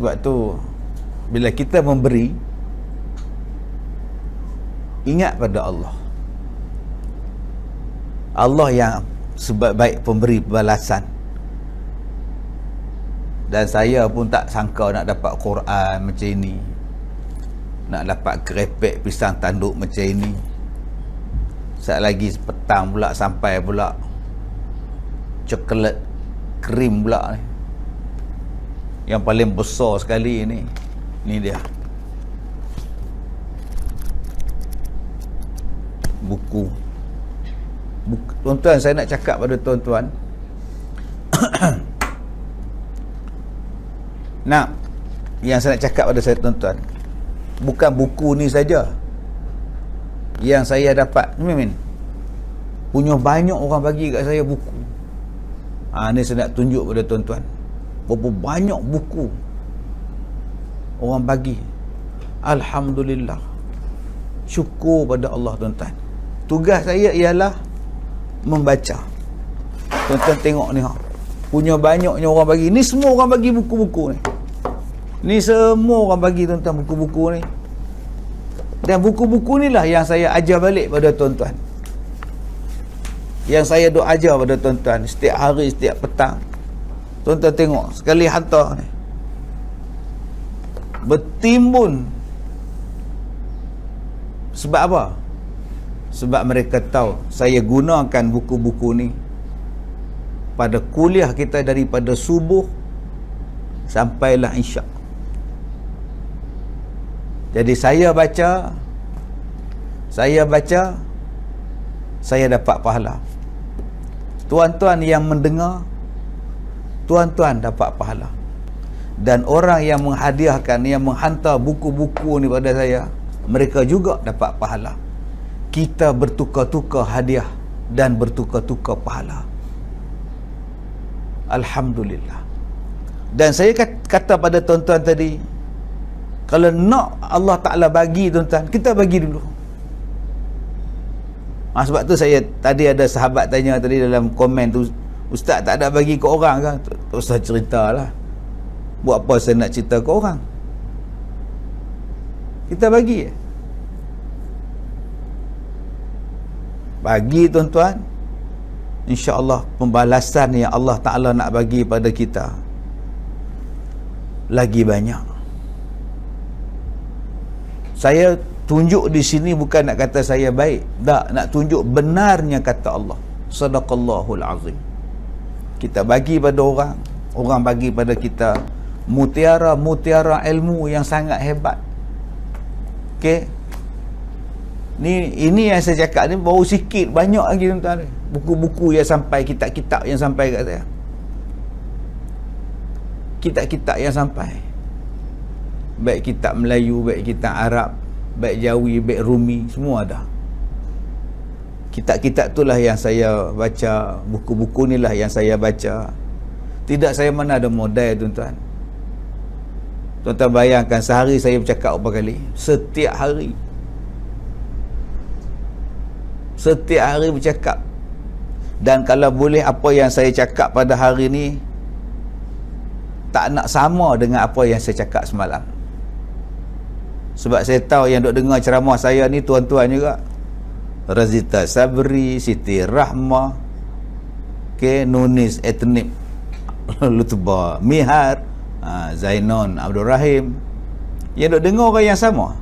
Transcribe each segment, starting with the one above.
Sebab tu bila kita memberi, ingat pada Allah. Allah yang sebaik pemberi balasan. Dan saya pun tak sangka nak dapat Quran macam ini, nak dapat kerepek pisang tanduk macam ini. Sekejap lagi petang pula sampai pula coklat krim pula ni, yang paling besar sekali ni. Ni dia buku. Tuan-tuan, saya nak cakap pada tuan-tuan yang saya nak cakap pada saya tuan-tuan, bukan buku ni saja yang saya dapat. Punya banyak orang bagi kat saya buku. Ni saya nak tunjuk pada tuan-tuan berapa banyak buku orang bagi. Alhamdulillah, syukur pada Allah tuan-tuan. Tugas saya ialah membaca. Tuan-tuan tengok ni, punya banyaknya orang bagi. Ni semua orang bagi buku-buku ni. Ni semua orang bagi tuan-tuan buku-buku ni. Dan buku-buku ni lah yang saya ajar balik pada tuan-tuan, yang saya duk ajar pada tuan-tuan setiap hari, setiap petang. Tuan-tuan tengok, sekali hantar ni bertimbun. Sebab apa? Sebab mereka tahu saya gunakan buku-buku ni pada kuliah kita daripada subuh sampailah isyak. Jadi saya baca, saya dapat pahala. Tuan-tuan yang mendengar, tuan-tuan dapat pahala. Dan orang yang menghadiahkan, yang menghantar buku-buku ni pada saya, mereka juga dapat pahala. Kita bertukar-tukar hadiah dan bertukar-tukar pahala. Alhamdulillah. Dan saya kata pada tuan-tuan tadi, kalau nak Allah Ta'ala bagi tuan-tuan, kita bagi dulu. Sebab tu saya tadi ada sahabat tanya tadi dalam komen tu, Ustaz tak ada bagi ke orang kan? Tak usah ceritalah. Buat apa saya nak cerita ke orang? Kita bagi. Bagi tuan-tuan, insya-Allah pembalasan yang Allah Ta'ala nak bagi pada kita lagi banyak. Saya tunjuk di sini bukan nak kata saya baik, tak, nak tunjuk benarnya kata Allah. Sadaqallahul azim. Kita bagi pada orang, orang bagi pada kita mutiara-mutiara ilmu yang sangat hebat. Okey. Ini yang saya cakap ni baru sikit, banyak lagi tuan-tuan. Buku-buku yang sampai, kitab-kitab yang sampai kat saya. Kitab-kitab yang sampai. Baik kitab Melayu, baik kitab Arab, baik Jawi, baik Rumi, semua ada. Kitab-kitab itulah yang saya baca, buku-buku inilah yang saya baca. Tidak saya mana ada modal tuan-tuan. Tuan-tuan bayangkan sehari saya bercakap berapa kali? Setiap hari. Setiap hari bercakap. Dan kalau boleh apa yang saya cakap pada hari ni tak nak sama dengan apa yang saya cakap semalam. Sebab saya tahu yang duk dengar ceramah saya ni tuan-tuan juga. Razita Sabri, Siti Rahmah, Nunis Etnib, Lutba Mihar, Zainon Abdul Rahim. Yang duk dengar orang yang sama.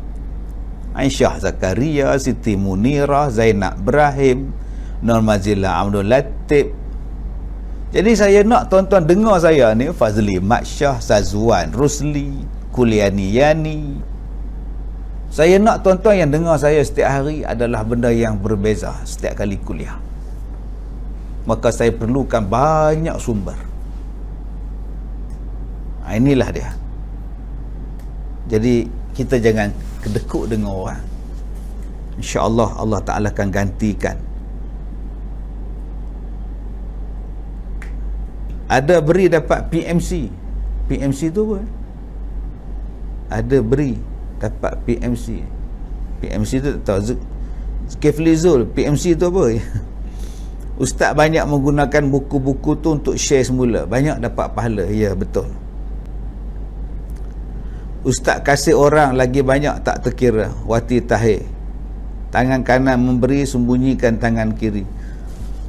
Aisyah Zakaria, Siti Munirah, Zainab Ibrahim, Nur Mazila Abdul Latif. Jadi saya nak tuan-tuan dengar saya ni, Fazli Maksyah, Sazwan Rusli, Kuliani Yani. Saya nak tuan-tuan yang dengar saya setiap hari adalah benda yang berbeza setiap kali kuliah. Maka saya perlukan banyak sumber. Inilah dia. Jadi kita jangan kedekut dengan orang. InsyaAllah Allah Ta'ala akan gantikan. Ada beri dapat PMC. PMC tu apa? Ada beri dapat PMC. PMC tu tak tahu. Keflizul, PMC tu apa? Ustaz banyak menggunakan buku-buku tu untuk share semula. Banyak dapat pahala. Ya, betul. Ustaz kasih orang lagi banyak tak terkira. Wati tahir. Tangan kanan memberi, sembunyikan tangan kiri.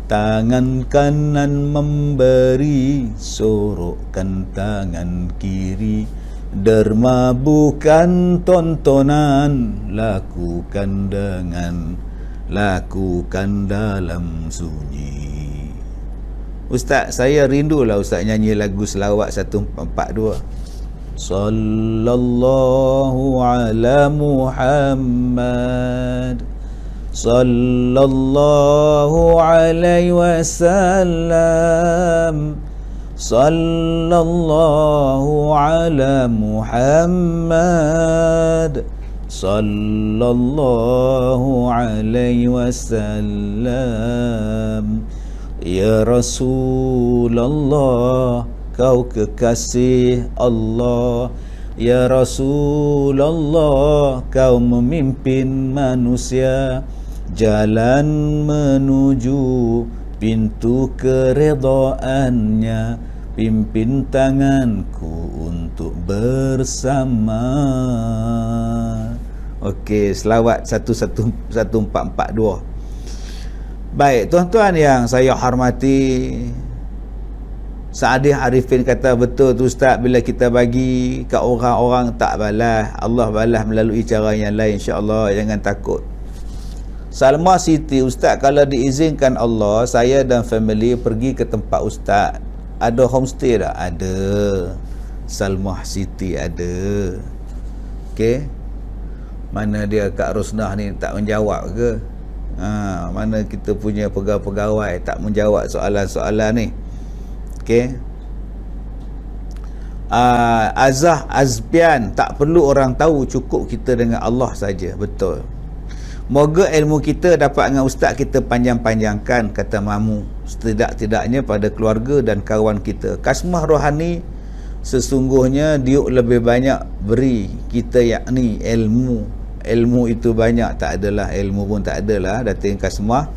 Tangan kanan memberi, sorokkan tangan kiri. Derma bukan tontonan, lakukan dalam sunyi. Ustaz, saya rindulah Ustaz nyanyi lagu selawat 1442. Sallallahu ala Muhammad, sallallahu alaihi wasallam, sallallahu ala Muhammad, sallallahu alaihi wasallam. Ya Rasulullah, kau kekasih Allah. Ya Rasulullah, kau memimpin manusia jalan menuju pintu keredaannya. Pimpin tanganku untuk bersama. Okey, selawat 1442. Baik, tuan-tuan yang saya hormati, Sa'adih Arifin kata betul tu Ustaz, bila kita bagi ke orang-orang tak balas, Allah balas melalui cara yang lain, insya-Allah, jangan takut. Salma Siti, Ustaz, kalau diizinkan Allah, saya dan family pergi ke tempat Ustaz. Ada homestay tak? Ada. Salma Siti ada. Okey. Mana dia Kak Rosnah ni tak menjawab ke? Mana kita punya pegawai tak menjawab soalan-soalan ni? Okey. Azah Azbian, tak perlu orang tahu, cukup kita dengan Allah saja. Betul. Moga ilmu kita dapat dengan ustaz kita panjang-panjangkan, kata Mamu, setidak-tidaknya pada keluarga dan kawan kita. Kasmah rohani sesungguhnya Diuk lebih banyak beri kita, yakni ilmu itu banyak, tak adalah ilmu pun tak adalah. Datin Kasmah.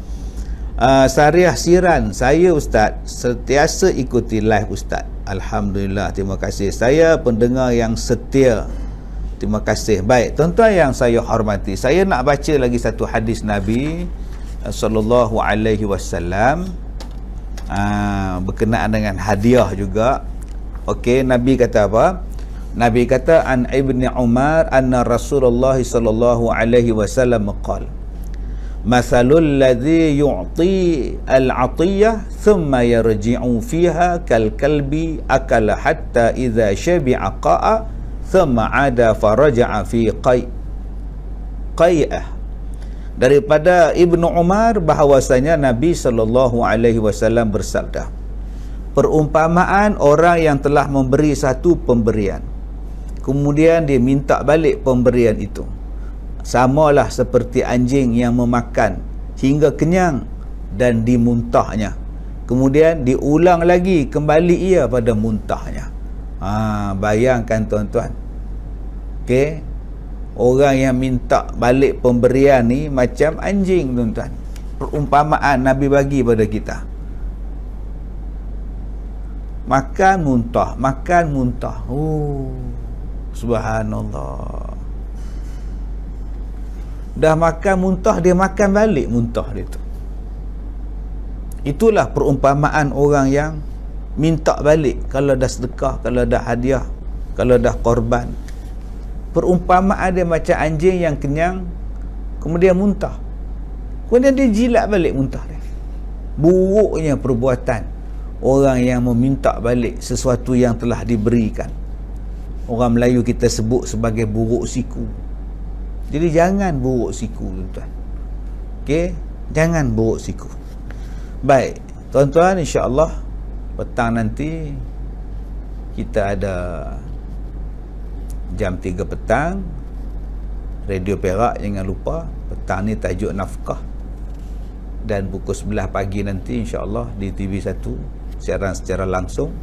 Syariah Siran, saya Ustaz sentiasa ikuti live Ustaz. Alhamdulillah, terima kasih. Saya pendengar yang setia. Terima kasih. Baik, tuan-tuan yang saya hormati, saya nak baca lagi satu hadis Nabi sallallahu alaihi wasallam berkenaan dengan hadiah juga. Okey, Nabi kata apa? Nabi kata, an Ibni Umar anna Rasulullah sallallahu alaihi wasallam qala, mathalul ladzi yu'ti al-'atiyah thumma yarji'u fiha kal kalbi akala hatta idza shabi'a qa'a thumma 'ada faraja'a fi qai'ah. Daripada Ibnu Umar bahawasanya Nabi sallallahu alaihi wasallam bersabda, perumpamaan orang yang telah memberi satu pemberian, kemudian dia minta balik pemberian itu, samalah seperti anjing yang memakan hingga kenyang dan dimuntahnya, kemudian diulang lagi kembali ia pada muntahnya. Bayangkan tuan-tuan. Okey, orang yang minta balik pemberian ni macam anjing tuan-tuan. Perumpamaan Nabi bagi pada kita. Makan muntah, makan muntah. Subhanallah. Dah makan muntah, dia makan balik muntah dia tu. Itulah perumpamaan orang yang minta balik kalau dah sedekah, kalau dah hadiah, kalau dah korban. Perumpamaan dia macam anjing yang kenyang kemudian muntah, kemudian dia jilat balik muntah dia. Buruknya perbuatan orang yang meminta balik sesuatu yang telah diberikan. Orang Melayu kita sebut sebagai buruk siku. Jadi jangan buruk siku tuan-tuan. Okey, jangan buruk siku. Baik, tuan-tuan, insya-Allah petang nanti kita ada jam 3 petang Radio Perak, jangan lupa. Petang ni tajuk nafkah. Dan pukul 11 pagi nanti insya-Allah di TV1 siaran secara langsung.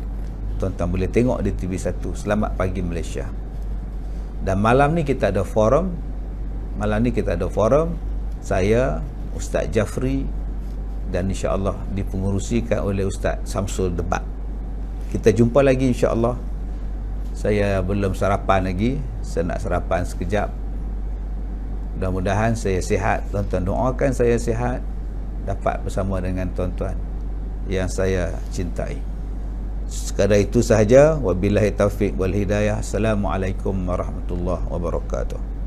Tuan-tuan boleh tengok di TV1. Selamat pagi Malaysia. Dan malam ni kita ada forum. Saya, Ustaz Jafri, dan insya-Allah dipengerusikan oleh Ustaz Samsul Debat. Kita jumpa lagi insya-Allah Saya belum sarapan lagi. Saya nak sarapan sekejap. Mudah-mudahan saya sihat. Tuan-tuan doakan saya sihat, dapat bersama dengan tuan-tuan yang saya cintai. Sekadar itu sahaja. Wabillahi taufiq wal hidayah. Assalamualaikum warahmatullahi wabarakatuh.